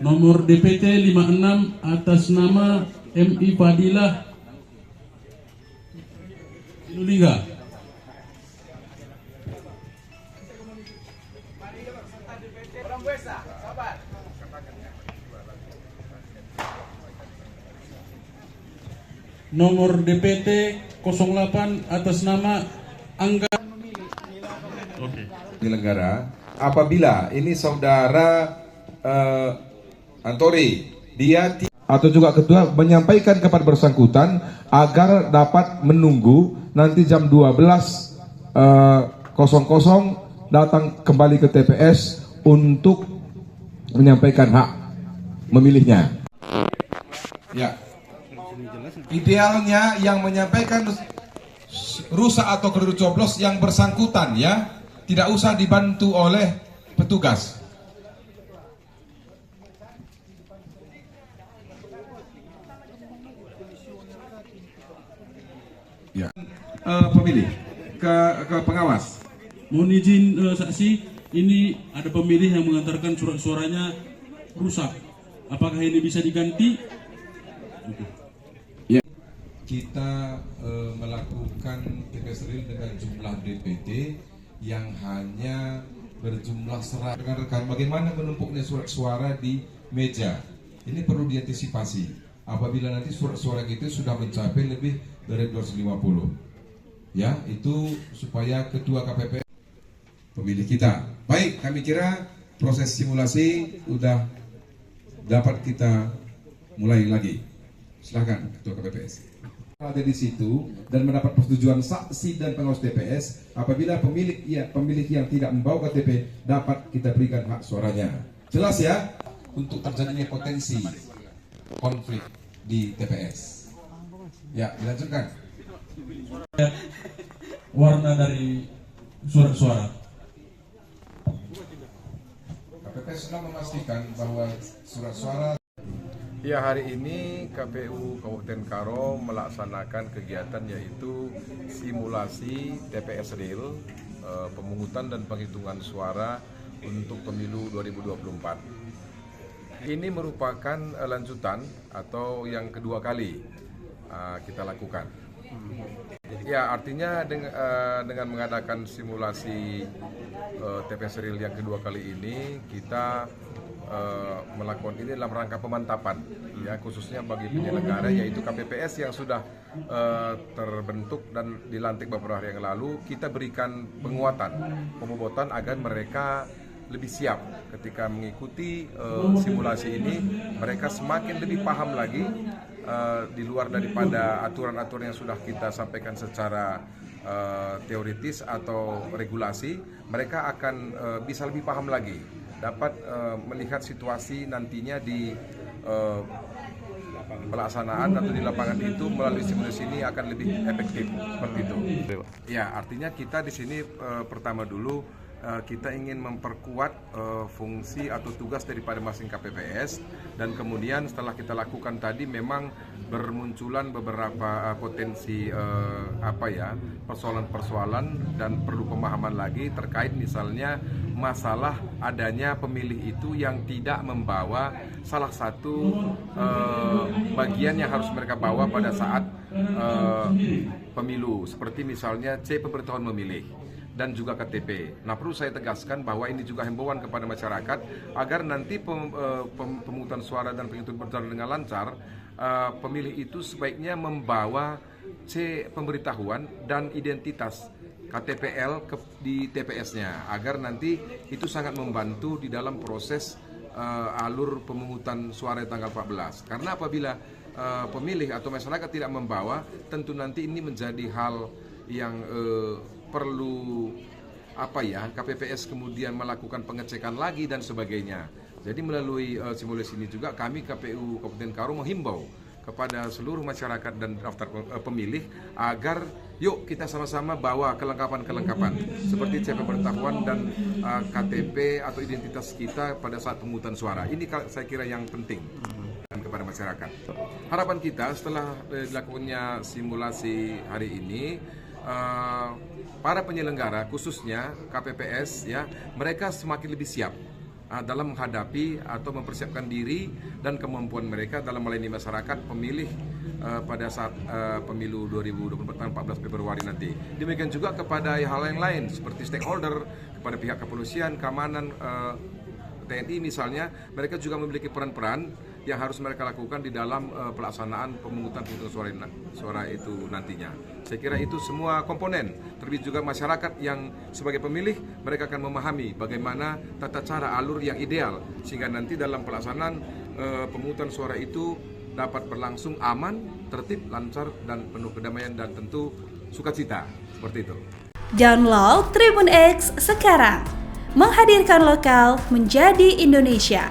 Nomor DPT 56 atas nama MI Fadilah Sinulinga. Nomor DPT 08 atas nama Angga. Penyelenggara, apabila ini saudara Antori, dia atau juga ketua menyampaikan kepada bersangkutan agar dapat menunggu nanti jam 12.00 datang kembali ke TPS untuk menyampaikan hak memilihnya. Ya. Idealnya yang menyampaikan rusak atau keliru coblos yang bersangkutan, ya, tidak usah dibantu oleh petugas. Ya. Pemilih ke pengawas. Mohon izin saksi, ini ada pemilih yang mengantarkan surat suaranya rusak. Apakah ini bisa diganti? Ya. Kita melakukan TPS real dengan jumlah DPT yang hanya berjumlah 100. Rekan-rekan, bagaimana menumpuknya surat suara di meja? Ini perlu diantisipasi. Apabila nanti surat suara itu sudah mencapai lebih dari 250, ya, itu supaya ketua KPPS pemilih kita. Baik, kami kira proses simulasi sudah dapat kita mulai lagi. Silakan ketua KPPS. Ada di situ dan mendapat persetujuan saksi dan pengawas TPS. Apabila pemilih yang tidak membawa KTP, dapat kita berikan hak suaranya. Jelas ya? Untuk terjadinya potensi konflik di TPS. Ya, dilanjutkan. Warna dari surat suara. KPPS sudah memastikan bahwa surat suara. Ya, hari ini KPU Kabupaten Karo melaksanakan kegiatan yaitu simulasi TPS real, pemungutan dan penghitungan suara untuk pemilu 2024. Ini merupakan lanjutan atau yang kedua kali kita lakukan. Ya, artinya dengan mengadakan simulasi TPS real yang kedua kali ini, kita melakukan ini dalam rangka pemantapan, ya, khususnya bagi penyelenggara yaitu KPPS yang sudah terbentuk dan dilantik beberapa hari yang lalu. Kita berikan penguatan, pembobotan agar mereka lebih siap ketika mengikuti simulasi ini. Mereka semakin lebih paham lagi di luar daripada aturan-aturan yang sudah kita sampaikan secara teoritis atau regulasi. Mereka akan bisa lebih paham lagi, dapat melihat situasi nantinya di pelaksanaan atau di lapangan itu melalui simulasi ini akan lebih efektif seperti itu. Ya, artinya kita di sini pertama dulu kita ingin memperkuat fungsi atau tugas daripada masing KPPS, dan kemudian setelah kita lakukan tadi memang bermunculan beberapa potensi persoalan-persoalan dan perlu pemahaman lagi terkait misalnya masalah adanya pemilih itu yang tidak membawa salah satu bagian yang harus mereka bawa pada saat pemilu, seperti misalnya C pemberitahuan memilih dan juga KTP. Nah, perlu saya tegaskan bahwa ini juga himbauan kepada masyarakat agar nanti pemungutan suara dan penghitungan berjalan dengan lancar. Pemilih itu sebaiknya membawa C pemberitahuan dan identitas KTPL di TPS-nya, agar nanti itu sangat membantu di dalam proses alur pemungutan suara tanggal 14. Karena apabila pemilih atau masyarakat tidak membawa, tentu nanti ini menjadi hal yang perlu KPPS kemudian melakukan pengecekan lagi dan sebagainya. Jadi melalui simulasi ini juga kami KPU Kabupaten Karo menghimbau kepada seluruh masyarakat dan daftar pemilih agar yuk kita sama-sama bawa kelengkapan-kelengkapan seperti C pemberitahuan dan KTP atau identitas kita pada saat pemungutan suara. Ini saya kira yang penting kepada masyarakat. Harapan kita setelah dilakukannya simulasi hari ini, para penyelenggara khususnya KPPS, ya, mereka semakin lebih siap dalam menghadapi atau mempersiapkan diri dan kemampuan mereka dalam melayani masyarakat pemilih pada saat pemilu 2024 tanggal 14 Februari nanti. Demikian juga kepada hal yang lain seperti stakeholder, kepada pihak kepolisian, keamanan, TNI misalnya, mereka juga memiliki peran-peran yang harus mereka lakukan di dalam pelaksanaan pemungutan suara itu nantinya. Saya kira itu semua komponen, terlebih juga masyarakat yang sebagai pemilih, mereka akan memahami bagaimana tata cara alur yang ideal sehingga nanti dalam pelaksanaan pemungutan suara itu dapat berlangsung aman, tertib, lancar, dan penuh kedamaian dan tentu sukacita, seperti itu. Download Tribun X sekarang, menghadirkan lokal menjadi Indonesia.